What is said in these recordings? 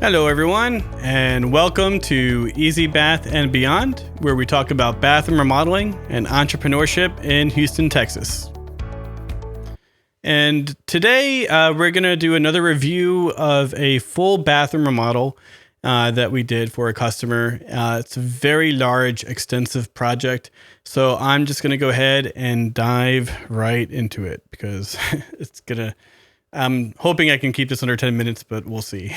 Hello, everyone, and welcome to Easy Bath and Beyond, where we talk about bathroom remodeling and entrepreneurship in Houston, Texas. And today we're going to do another review of a full bathroom remodel that we did for a customer. It's a very large, extensive project. So I'm just going to go ahead and dive right into it because I'm hoping I can keep this under 10 minutes, but we'll see.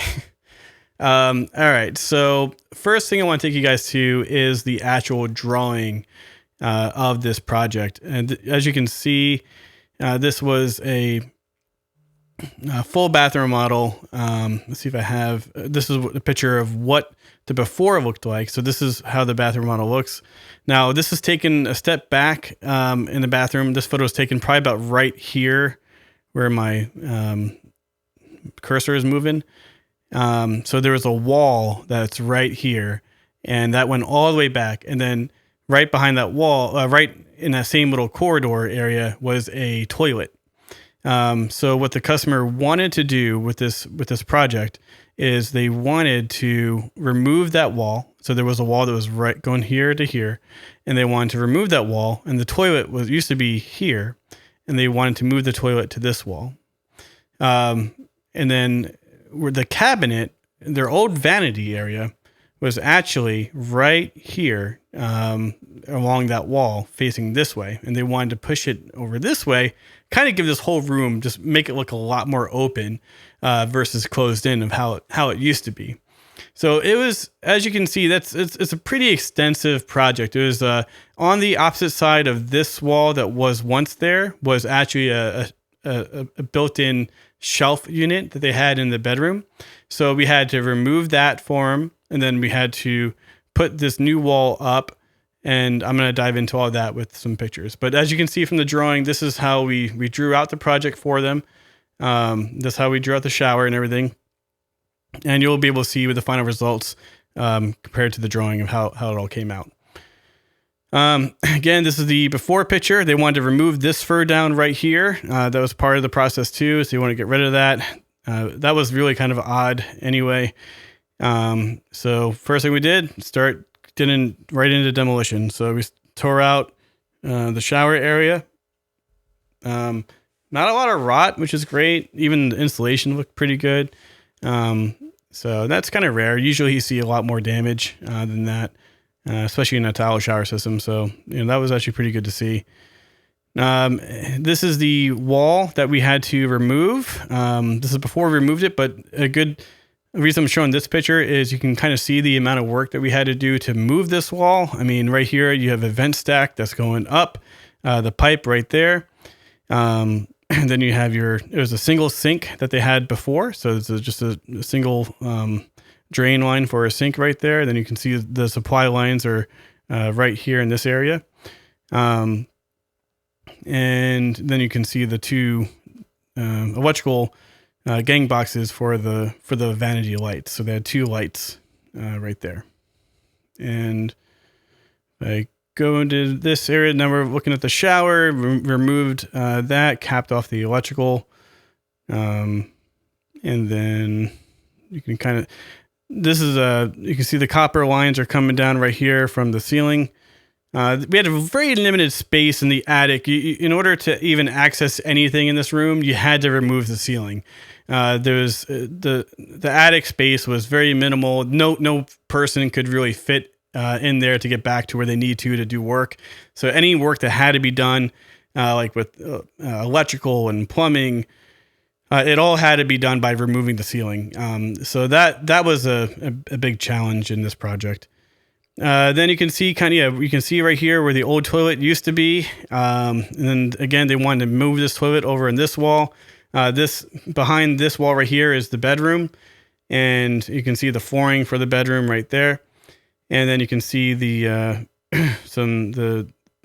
All right. So first thing I want to take you guys to is the actual drawing of this project. And as you can see, this was a full bathroom model. Let's see if I have, this is a picture of what the before looked like. So this is how the bathroom model looks. Now this is taken a step back in the bathroom. This photo is taken probably about right here where my cursor is moving. So there was a wall that's right here, and that went all the way back. And then right behind that wall, right in that same little corridor area, was a toilet. So what the customer wanted to do with this project is they wanted to remove that wall. So there was a wall that was right going here to here, and they wanted to remove that wall. And the toilet used to be here, and they wanted to move the toilet to this wall. And then where the cabinet, their old vanity area, was actually right here along that wall facing this way. And they wanted to push it over this way, kind of give this whole room, just make it look a lot more open versus closed in of how it used to be. So it was, as you can see, it's a pretty extensive project. It was on the opposite side of this wall that was once there was actually a built-in shelf unit that they had in the bedroom. So we had to remove that for them, and then we had to put this new wall up, and I'm going to dive into all of that with some pictures. But as you can see from the drawing, this is how we drew out the project for them. That's how we drew out the shower and everything. And you'll be able to see with the final results compared to the drawing of how it all came out. Again, this is the before picture. They wanted to remove this fur down right here. That was part of the process too. So you want to get rid of that. That was really kind of odd anyway. So first thing we did, getting right into demolition. So we tore out, the shower area. Not a lot of rot, which is great. Even the insulation looked pretty good. So that's kind of rare. Usually you see a lot more damage, than that. Especially in a tile shower system. So, that was actually pretty good to see. This is the wall that we had to remove. This is before we removed it, but a good reason I'm showing this picture is you can kind of see the amount of work that we had to do to move this wall. I mean, right here, you have a vent stack that's going up, the pipe right there. And then you have it was a single sink that they had before. So it's just a single, drain line for a sink right there. Then you can see the supply lines are right here in this area. And then you can see the two electrical gang boxes for the vanity lights. So they had two lights right there. And I go into this area. Now we're looking at the shower, removed that, capped off the electrical. And then you can kind of, this is you can see the copper lines are coming down right here from the ceiling. We had a very limited space in the attic. In order to even access anything in this room, you had to remove the ceiling. There's the attic space was very minimal. No person could really fit in there to get back to where they need to do work. So any work that had to be done, like with electrical and plumbing, it all had to be done by removing the ceiling. So that was a big challenge in this project. Then you can see you can see right here where the old toilet used to be. And then again, they wanted to move this toilet over in this wall. Behind this wall right here is the bedroom. And you can see the flooring for the bedroom right there. And then you can see the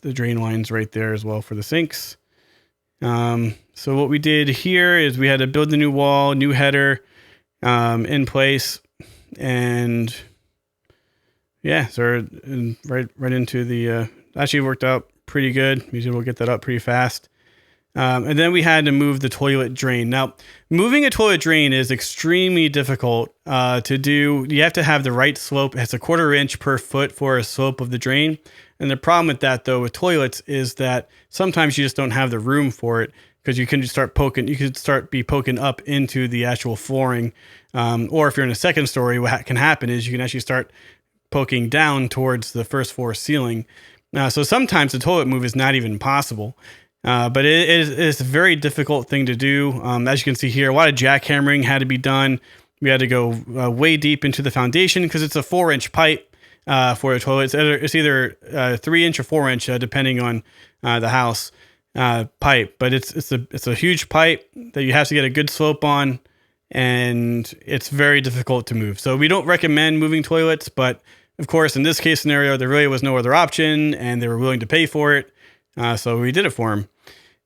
drain lines right there as well for the sinks. So what we did here is we had to build the new wall, new header, in place, and yeah, so right into the, actually worked out pretty good. We should able to get that up pretty fast. And then we had to move the toilet drain. Now, moving a toilet drain is extremely difficult to do. You have to have the right slope. It's a 1/4 inch per foot for a slope of the drain. And the problem with that, though, with toilets is that sometimes you just don't have the room for it, because you can just start poking. You could start poking up into the actual flooring. Or if you're in a second story, what can happen is you can actually start poking down towards the first floor ceiling. So sometimes the toilet move is not even possible. But it's a very difficult thing to do. As you can see here, a lot of jackhammering had to be done. We had to go way deep into the foundation because it's a 4-inch pipe for a toilet. It's either 3-inch or 4-inch, depending on the house pipe. But it's a huge pipe that you have to get a good slope on, and it's very difficult to move. So we don't recommend moving toilets, but of course, in this case scenario, there really was no other option, and they were willing to pay for it. So we did it for them.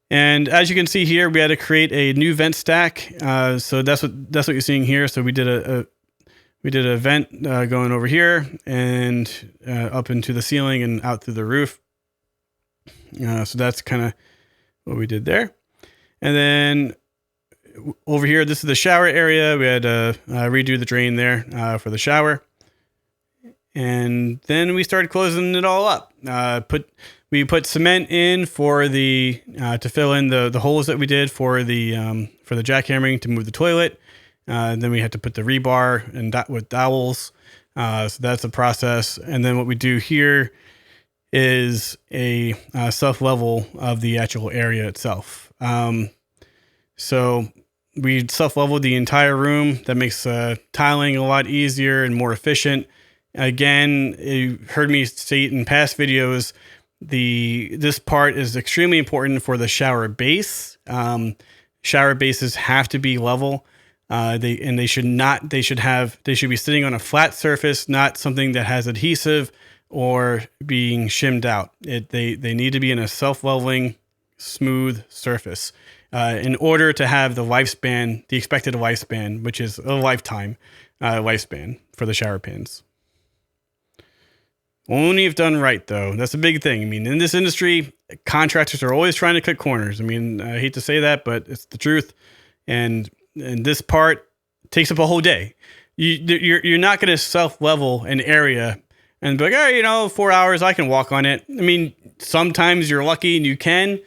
And as you can see here, we had to create a new vent stack. So that's what you're seeing here. So we did a vent going over here and up into the ceiling and out through the roof. So that's kind of what we did there. And then over here, this is the shower area. We had to redo the drain there for the shower. And then we started closing it all up. We put cement in for to fill in the holes that we did for the jackhammering to move the toilet. Then we had to put the rebar and with dowels. So that's the process. And then what we do here is a self-level of the actual area itself. So we self-leveled the entire room. That makes tiling a lot easier and more efficient. Again, you heard me state in past videos, this part is extremely important for the shower base. Shower bases have to be level. They should be sitting on a flat surface, not something that has adhesive or being shimmed out. They need to be in a self-leveling, smooth surface in order to have the expected lifespan, which is a lifetime lifespan for the shower pans. Only if done right, though. That's a big thing. I mean, in this industry, contractors are always trying to cut corners. I mean, I hate to say that, but it's the truth. And this part takes up a whole day. You're not going to self-level an area and be like, 4 hours, I can walk on it. I mean, sometimes you're lucky and you can,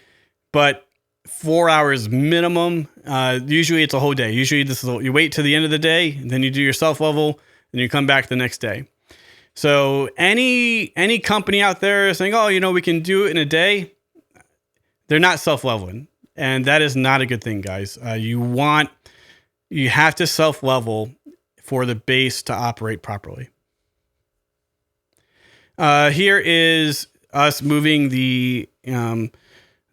but 4 hours minimum. Usually it's a whole day. Usually you wait to the end of the day, and then you do your self-level, and you come back the next day. So any company out there saying, we can do it in a day, they're not self-leveling. And that is not a good thing, guys. You have to self-level for the base to operate properly. Here is us moving the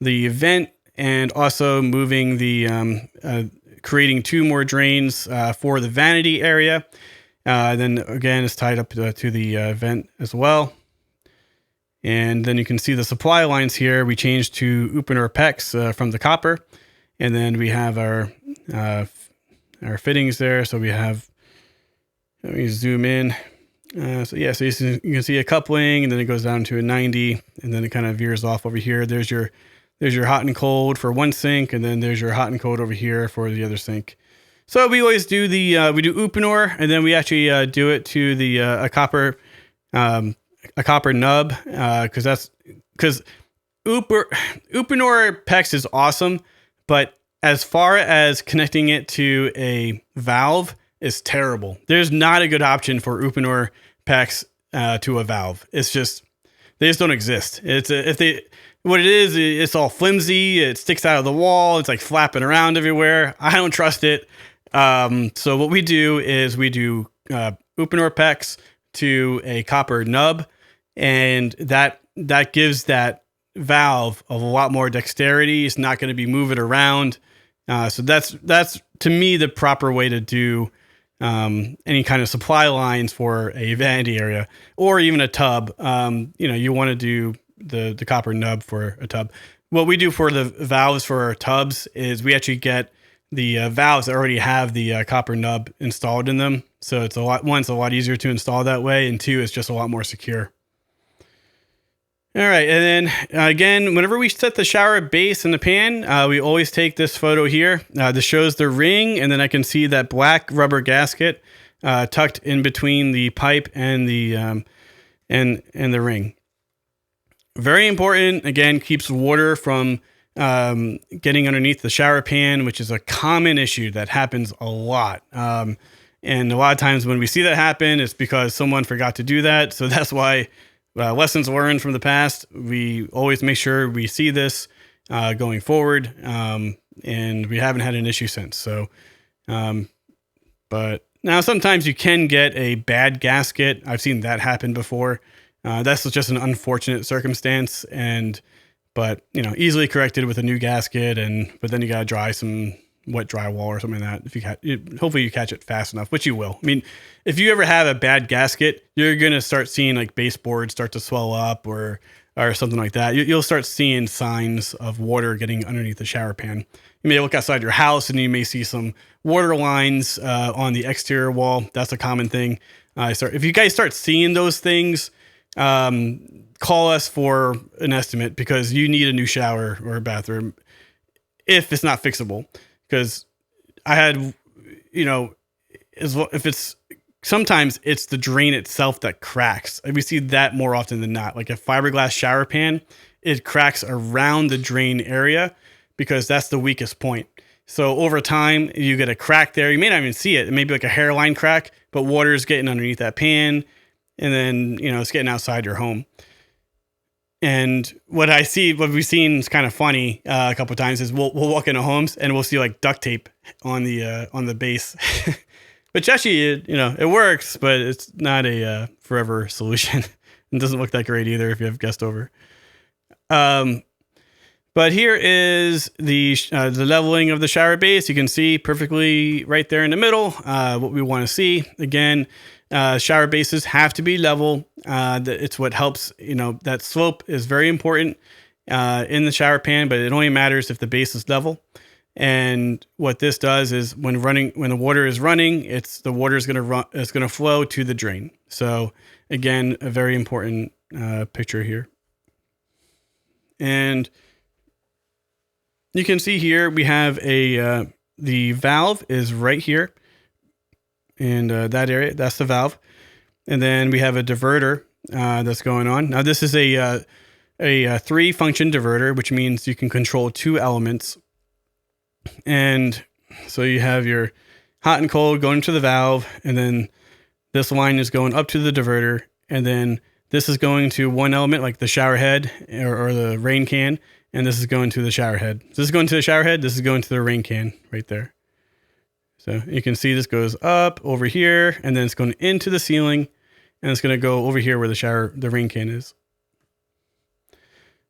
vent and also moving creating 2 more drains for the vanity area. Then again, it's tied up to the vent as well. And then you can see the supply lines here. We changed to Uponor PEX from the copper. And then we have our fittings there. So we have, let me zoom in. So you can see a coupling, and then it goes down to a 90, and then it kind of veers off over here. There's your hot and cold for one sink, and then there's your hot and cold over here for the other sink. So we always do we do Uponor, and then we actually do it to a copper nub, because Uponor PEX is awesome, but as far as connecting it to a valve is terrible. There's not a good option for Uponor PEX to a valve. They just don't exist. What it is, it's all flimsy. It sticks out of the wall. It's like flapping around everywhere. I don't trust it. So what we do is we do Uponor PEX to a copper nub, and that gives that valve a lot more dexterity. It's not going to be moving around. So that's to me the proper way to do any kind of supply lines for a vanity area or even a tub. You want to do the copper nub for a tub. What we do for the valves for our tubs is we actually get the valves that already have the copper nub installed in them. So it's a lot easier to install that way, and 2, it's just a lot more secure. All right. And then again, whenever we set the shower base in the pan, we always take this photo here. This shows the ring, and then I can see that black rubber gasket tucked in between the pipe and the and the ring. Very important. Again, keeps water from getting underneath the shower pan, which is a common issue that happens a lot. And a lot of times when we see that happen, it's because someone forgot to do that. So that's why lessons learned from the past. We always make sure we see this going forward. And we haven't had an issue since. So, but now sometimes you can get a bad gasket. I've seen that happen before. That's just an unfortunate circumstance, but easily corrected with a new gasket. But then you gotta dry some wet drywall or something like that. Hopefully you catch it fast enough, which you will. I mean, if you ever have a bad gasket, you're gonna start seeing like baseboards start to swell up or something like that. You'll start seeing signs of water getting underneath the shower pan. You may look outside your house and you may see some water lines on the exterior wall. That's a common thing. If you guys start seeing those things, call us for an estimate because you need a new shower or a bathroom if it's not fixable. Because I had, sometimes it's the drain itself that cracks. And we see that more often than not. Like a fiberglass shower pan, it cracks around the drain area because that's the weakest point. So over time, you get a crack there. You may not even see it. It may be like a hairline crack, but water is getting underneath that pan. And then, it's getting outside your home. And what we've seen is kind of funny a couple of times is we'll walk into homes and we'll see like duct tape on the base, which actually, it works, but it's not a forever solution. It doesn't look that great either if you have guests over. But here is the leveling of the shower base. You can see perfectly right there in the middle what we want to see. Again, shower bases have to be level. It's what helps, that slope is very important in the shower pan, but it only matters if the base is level. And what this does is when the water is running, the water is going to flow to the drain. So again, a very important picture here. And you can see here we have the valve is right here. And that area, that's the valve. And then we have a diverter that's going on. Now, this is a 3-function diverter, which means you can control 2 elements. And so you have your hot and cold going to the valve, and then this line is going up to the diverter, and then this is going to one element, like the shower head or the rain can, and this is going to the shower head. So this is going to the shower head, this is going to the rain can right there. So you can see this goes up over here, and then it's going into the ceiling, and it's going to go over here where the rain can is.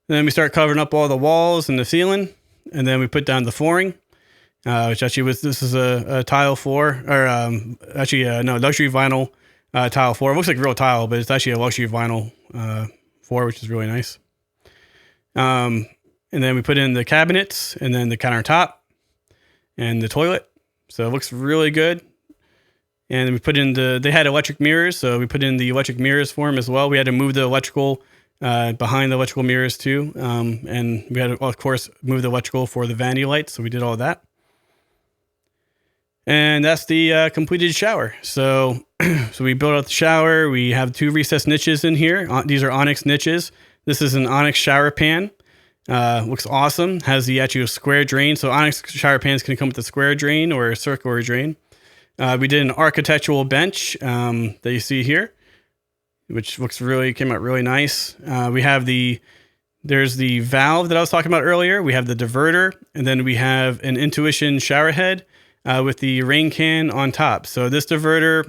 And then we start covering up all the walls and the ceiling, and then we put down the flooring, which actually this is a tile floor, or luxury vinyl tile floor. It looks like real tile, but it's actually a luxury vinyl floor, which is really nice. And then we put in the cabinets, and then the countertop, and the toilet. So it looks really good. And we put in they had electric mirrors, so we put in the electric mirrors for them as well. We had to move the electrical behind the electrical mirrors too. And we had to, of course, move the electrical for the vanity lights. So we did all that. And that's the completed shower. So we built out the shower. We have 2 recessed niches in here. These are onyx niches. This is an onyx shower pan. Looks awesome. Has the actual square drain. So onyx shower pans can come with a square drain or a circular drain. We did an architectural bench that you see here, which came out really nice. We have there's the valve that I was talking about earlier. We have the diverter, and then we have an Intuition shower head with the rain can on top. So this diverter,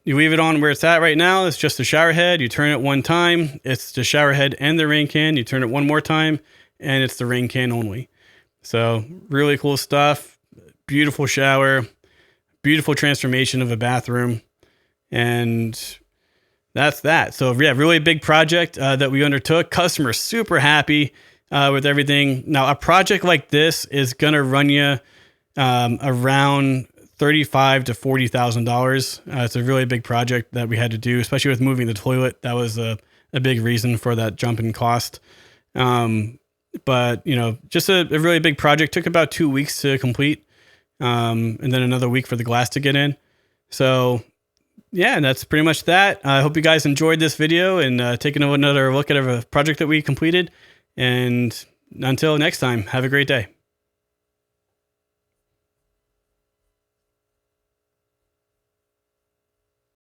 you leave it on where it's at right now. It's just the shower head. You turn it one time. It's the shower head and the rain can. You turn it one more time, and it's the rain can only. So really cool stuff. Beautiful shower. Beautiful transformation of a bathroom. And that's that. So yeah, really big project that we undertook. Customer super happy with everything. Now, a project like this is going to run you around $35,000 to $40,000. It's a really big project that we had to do, especially with moving the toilet. That was a a big reason for that jump in cost. But, you know, just a really big project. Took about 2 weeks to complete, and then another week for the glass to get in. So, yeah, that's pretty much that. I hope you guys enjoyed this video and taking another look at a project that we completed. And until next time, have a great day.